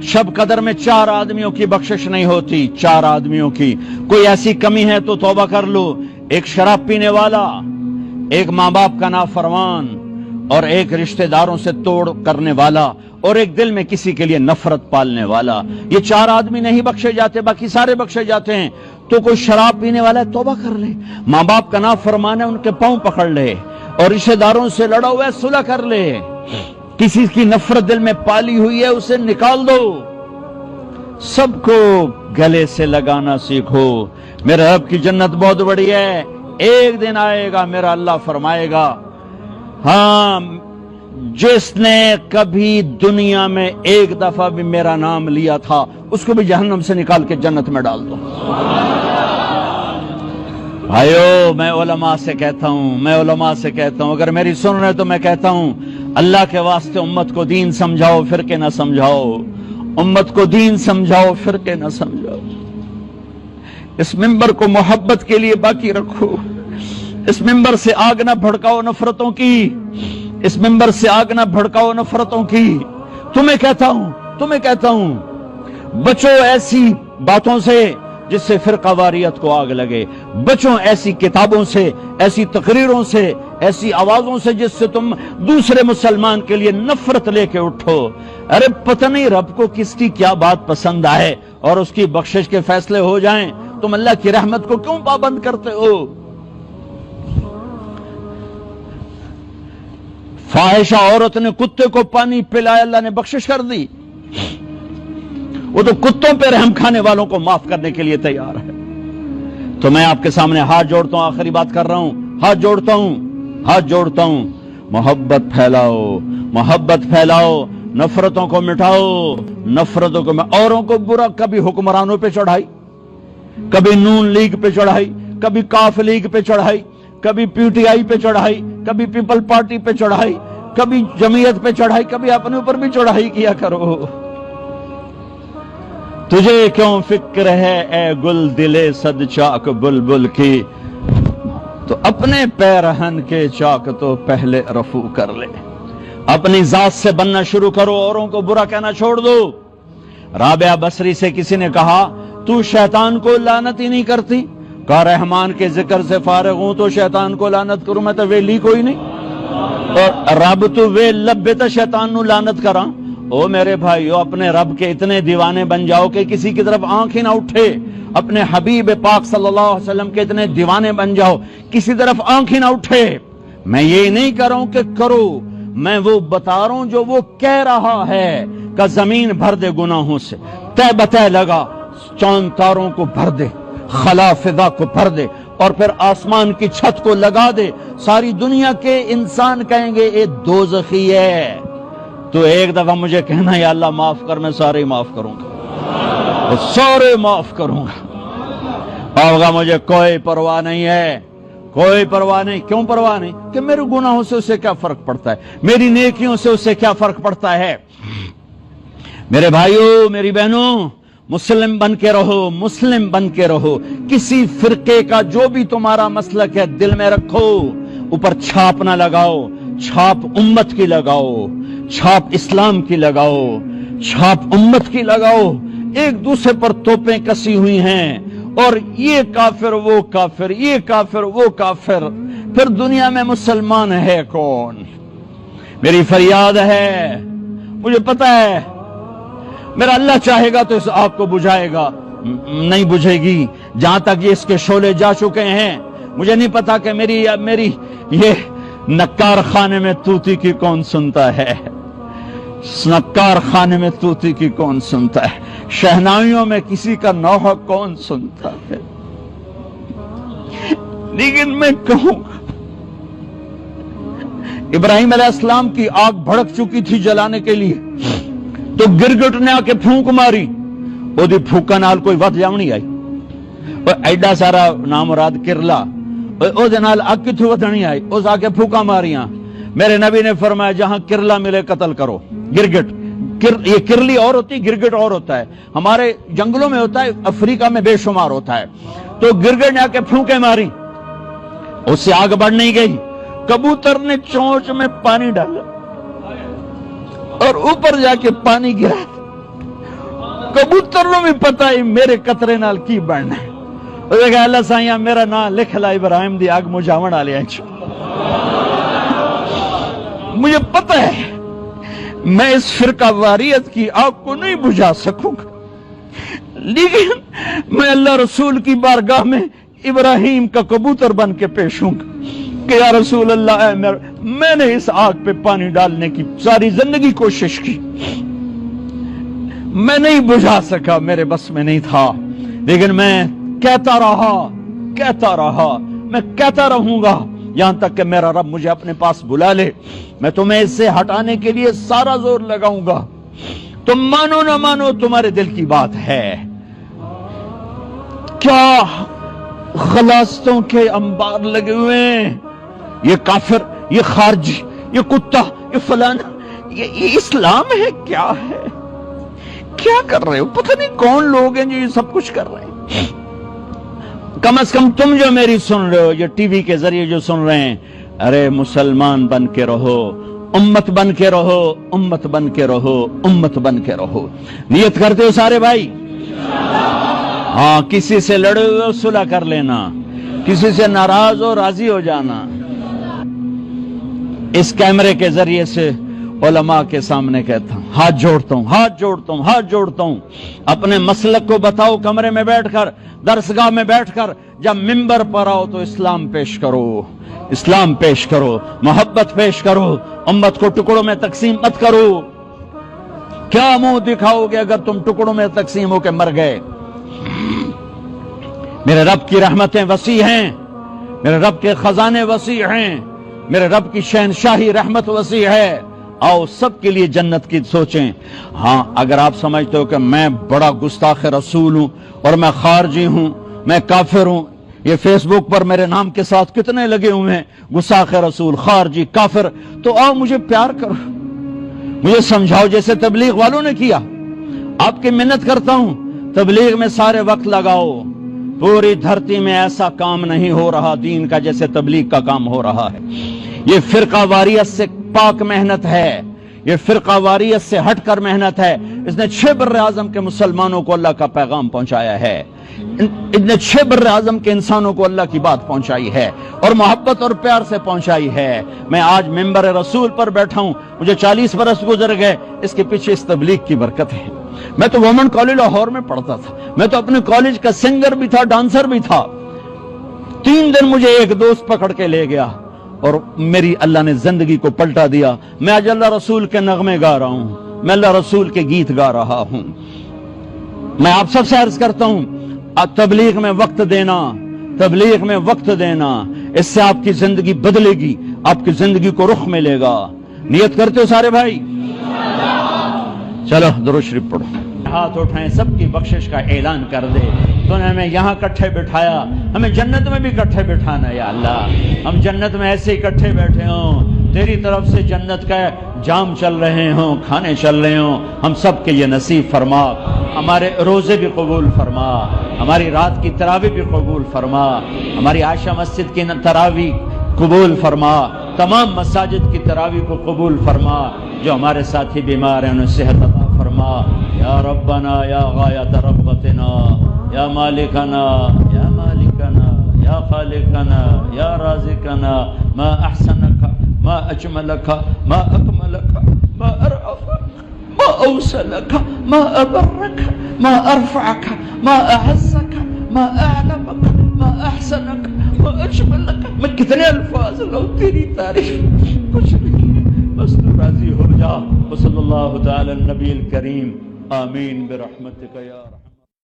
शब कदर में 4 आदमियों की बख्शिश नहीं होती, 4 आदमियों की। कोई ऐसी कमी है तो तौबा कर लो। एक शराब पीने वाला, एक माँ बाप का नाफरमान, और एक रिश्तेदारों से तोड़ करने वाला, और एक दिल में किसी के लिए नफरत पालने वाला। ये 4 आदमी नहीं बख्शे जाते, बाकी सारे बख्शे जाते हैं। तो कोई शराब पीने वाला है, तौबा कर ले। माँ बाप का नाफरमान है, उनके पांव पकड़ ले। और रिश्तेदारों से लड़ा हुआ है, सुलह कर ले। किसी की नफरत दिल में पाली हुई है, उसे निकाल दो। सबको गले से लगाना सीखो। मेरे रब की जन्नत बहुत बड़ी है। एक दिन आएगा मेरा अल्लाह फरमाएगा, हाँ, जिसने कभी दुनिया में एक दफा भी मेरा नाम लिया था, उसको भी जहन्नम से निकाल के जन्नत में डाल दो। भाइयों, मैं उलमा से कहता हूं, अगर मेरी सुन रहे तो मैं कहता हूं, अल्लाह के वास्ते उम्मत को दीन समझाओ, फिरके ना समझाओ। उम्मत को दीन समझाओ, फिरके ना समझाओ। इस मिंबर को मोहब्बत के लिए बाकी रखो। इस मिंबर से आग ना भड़काओ नफरतों की। इस मिंबर से आग ना भड़काओ नफरतों की। तुम्हें कहता हूं, बचो ऐसी बातों से जिससे फिरकावारियत को आग लगे। बचो ऐसी किताबों से, ऐसी तकरीरों से, ऐसी आवाजों से जिससे तुम दूसरे मुसलमान के लिए नफरत लेके उठो। अरे पता नहीं रब को किसकी क्या बात पसंद आए और उसकी बख्शिश के फैसले हो जाएं। तुम अल्लाह की रहमत को क्यों पाबंद करते हो? फाहिशा औरत ने कुत्ते को पानी पिलाया, अल्लाह ने बख्शिश कर दी। वो तो कुत्तों पे रहम खाने वालों को माफ करने के लिए तैयार है। तो मैं आपके सामने हाथ जोड़ता हूं, आखिरी बात कर रहा हूं, हाथ जोड़ता हूं। मोहब्बत फैलाओ, नफरतों को मिटाओ, नफरतों को। औरों को बुरा, कभी हुक्मरानों पे चढ़ाई, कभी नून लीग पे चढ़ाई, कभी काफ लीग पे चढ़ाई, कभी पीटीआई पे चढ़ाई, कभी पीपल पार्टी पे चढ़ाई, कभी जमीयत पे चढ़ाई, कभी अपने ऊपर भी चढ़ाई किया करो। तुझे क्यों फिक्र है ए गुल दिले सद चाक बुलबुल की, तो अपने पैरहन के चाक तो पहले रफू कर ले। अपनी जात से बनना शुरू करो, औरों को बुरा कहना छोड़ दो। राबिया बसरी से किसी ने कहा, तू शैतान को लानत ही नहीं करती? कहा, रहमान के जिक्र से फारिग हूं तो शैतान को लानत करूं? मैं तो वेली कोई नहीं, और रब तो वे लब्बे तो शैतान नु लानत करा। ओ मेरे भाइयों, अपने रब के इतने दीवाने बन जाओ कि किसी की तरफ आंख ही ना उठे। अपने हबीब पाक सल्लल्लाहु अलैहि वसल्लम के इतने दीवाने बन जाओ, किसी तरफ आंख ही ना उठे। मैं ये नहीं कर रहा हूं कि करो, मैं वो बता रहा हूं जो वो कह रहा है। का जमीन भर दे गुनाहों से, तय बतय लगा, चांद तारों को भर दे, खला फिदा को भर दे, और फिर आसमान की छत को लगा दे। सारी दुनिया के इंसान कहेंगे ये दोज़खी है, तो एक दफा मुझे कहना, या अल्लाह माफ कर, मैं सारे माफ करूंगा, तो सारे माफ करूंगा। होगा मुझे कोई परवाह नहीं है, कोई परवाह नहीं। क्यों परवाह नहीं? कि मेरे गुनाहों से उसे क्या फर्क पड़ता है, मेरी नेकियों से उसे क्या फर्क पड़ता है। मेरे भाइयों, मेरी बहनों, मुस्लिम बन के रहो। किसी फिरके का जो भी तुम्हारा मसलक है दिल में रखो, ऊपर छाप ना लगाओ। छाप उम्मत की लगाओ, छाप इस्लाम की लगाओ, छाप उम्मत की लगाओ। एक दूसरे पर तोपें कसी हुई हैं, और ये काफिर वो काफिर, ये काफिर वो काफिर, फिर दुनिया में मुसलमान है कौन? मेरी फरियाद है, मुझे पता है मेरा अल्लाह चाहेगा तो इस आग को बुझाएगा, नहीं बुझेगी। जहां तक ये इसके शोले जा चुके हैं, मुझे नहीं पता कि मेरी ये नक्कार खाने में तूती की कौन सुनता है, नक्कार खाने में तूती की कौन सुनता है, शहनाइयों में किसी का नौहा कौन सुनता है। लेकिन मैं कहूं, इब्राहिम अलैहिस्सलाम की आग भड़क चुकी थी जलाने के लिए, तो गिरगिट ने आके फूंक मारी, ओदी फूका नाल कोई वध जावनी आई। और एडा सारा नामुराद किरला, ओदे नाल अग किथों वधनी आई, उस आके फूका मारियां। मेरे नबी ने फरमाया, जहां किरला मिले कत्ल करो। गिरगिट, ये किरली और होती, गिरगिट और होता है। हमारे जंगलों में होता है, अफ्रीका में बेशुमार होता है। तो गिरगिट ने आके फूके मारी, उससे आग बढ़ नहीं गई। कबूतर ने चोंच में पानी डाला और ऊपर जाके पानी गिरा, کبوتر نو بھی پتا ہی میرے قطرے نال کی بننا ہے. وہ کہا اللہ سائیاں میرا نام لکھ لا ابراہیم دی آگ مجھاون والے ہیں. مجھے پتہ ہے میں اس فرقہ واریت کی آگ کو نہیں بجھا سکوں گا، لیکن میں اللہ رسول کی بارگاہ میں ابراہیم کا کبوتر بن کے پیش ہوں گا کہ یا رسول اللہ میں نے اس آگ پہ پانی ڈالنے کی ساری زندگی کوشش کی، میں نہیں بجھا سکا، میرے بس میں نہیں تھا، لیکن میں کہتا رہا، میں کہتا رہوں گا یہاں تک کہ میرا رب مجھے اپنے پاس بلا لے. میں تمہیں اس سے ہٹانے کے لیے سارا زور لگاؤں گا، تم مانو نہ مانو تمہارے دل کی بات ہے. کیا غلاستوں کے انبار لگے ہوئے ہیں، یہ کافر، یہ خارجی، یہ کتا، یہ فلانا، یہ اسلام ہے کیا ہے؟ کیا کر رہے ہو؟ پتہ نہیں کون لوگ ہیں جو یہ سب کچھ کر رہے ہیں. کم از کم تم جو میری سن رہے ہو، جو ٹی وی کے ذریعے جو سن رہے ہیں، ارے مسلمان بن کے رہو، امت بن کے رہو، امت بن کے رہو، امت بن کے رہو. نیت کرتے ہو سارے بھائی؟ ہاں، کسی سے لڑے ہوئے صلح کر لینا، کسی سے ناراض ہو راضی ہو جانا. اس کیمرے کے ذریعے سے علماء کے سامنے کہتا ہوں، ہاتھ جوڑتا ہوں، اپنے مسلک کو بتاؤ. کمرے میں بیٹھ کر، درسگاہ میں بیٹھ کر، جب منبر پر آؤ تو اسلام پیش کرو، محبت پیش کرو، امت کو ٹکڑوں میں تقسیم مت کرو. کیا منہ دکھاؤ گے اگر تم ٹکڑوں میں تقسیم ہو کے مر گئے؟ میرے رب کی رحمتیں وسیع ہیں، میرے رب کے خزانے وسیع ہیں، میرے رب کی شہنشاہی رحمت وسیع ہے. آؤ سب کے لیے جنت کی سوچیں. ہاں، اگر آپ سمجھتے ہو کہ میں بڑا گستاخ رسول ہوں اور میں خارجی ہوں، میں کافر ہوں، یہ فیس بک پر میرے نام کے ساتھ کتنے لگے ہوئے ہیں، گستاخ رسول، خارجی، کافر، تو آؤ مجھے پیار کرو، مجھے سمجھاؤ جیسے تبلیغ والوں نے کیا. آپ کی منت کرتا ہوں، تبلیغ میں سارے وقت لگاؤ. پوری دھرتی میں ایسا کام نہیں ہو رہا دین کا جیسے تبلیغ کا کام ہو رہا ہے. یہ فرقہ واریت سے پاک محنت ہے، یہ فرقہ واریت سے ہٹ کر محنت ہے. اس نے 6 بر اعظم کے مسلمانوں کو اللہ کا پیغام پہنچایا ہے، اس نے 6 بر اعظم کے انسانوں کو اللہ کی بات پہنچائی ہے اور محبت اور پیار سے پہنچائی ہے. میں آج منبر رسول پر بیٹھا ہوں، مجھے 40 برس گزر گئے، اس کے پیچھے اس تبلیغ کی برکت ہے. میں تو وومن کالج لاہور میں پڑھتا تھا، میں تو اپنے کالج کا سنگر بھی تھا، ڈانسر بھی تھا. 3 دن مجھے ایک دوست پکڑ کے لے گیا اور میری اللہ نے زندگی کو پلٹا دیا. میں آج اللہ رسول کے نغمے گا رہا ہوں، میں اللہ رسول کے گیت گا رہا ہوں. میں آپ سب سے عرض کرتا ہوں، تبلیغ میں وقت دینا، اس سے آپ کی زندگی بدلے گی، آپ کی زندگی کو رخ ملے گا. نیت کرتے ہو سارے بھائی؟ چلو درود شریف پڑھو. ہاتھ اٹھائیں، سب کی بخشش کا اعلان کر دے. تو نے ہمیں یہاں کٹھے بٹھایا، ہمیں جنت میں بھی کٹھے بٹھانا. یا اللہ، ہم جنت میں ایسے ہی کٹھے بیٹھے ہوں، تیری طرف سے جنت کا جام چل رہے ہوں، کھانے چل رہے ہوں، ہم سب کے یہ نصیب فرما. ہمارے روزے بھی قبول فرما، ہماری رات کی تراویح بھی قبول فرما، ہماری عائشہ مسجد کی تراویح قبول فرما، تمام مساجد کی تراویح کو قبول فرما. جو ہمارے ساتھی بیمار ہیں انہیں صحت عطا فرما. یا ربنا یا غایت رغبتنا، یا مالکنا یا مالکنا یا خالقنا یا رازقنا، ما احسنک، ما اجملک، ما اکملک، ما ارعفک، ما اوصلک، ما ابرک، ما ارفعک، ما اعزک، ما اعلمک، ما احسنک، ما اجملک. میں کتنے الفاظ لوں تیری تعریف، کچھ نہیں، بس تو راضی ہو جا. وصلی اللہ تعالی النبی الکریم. آمین برحمتک یا رحمت.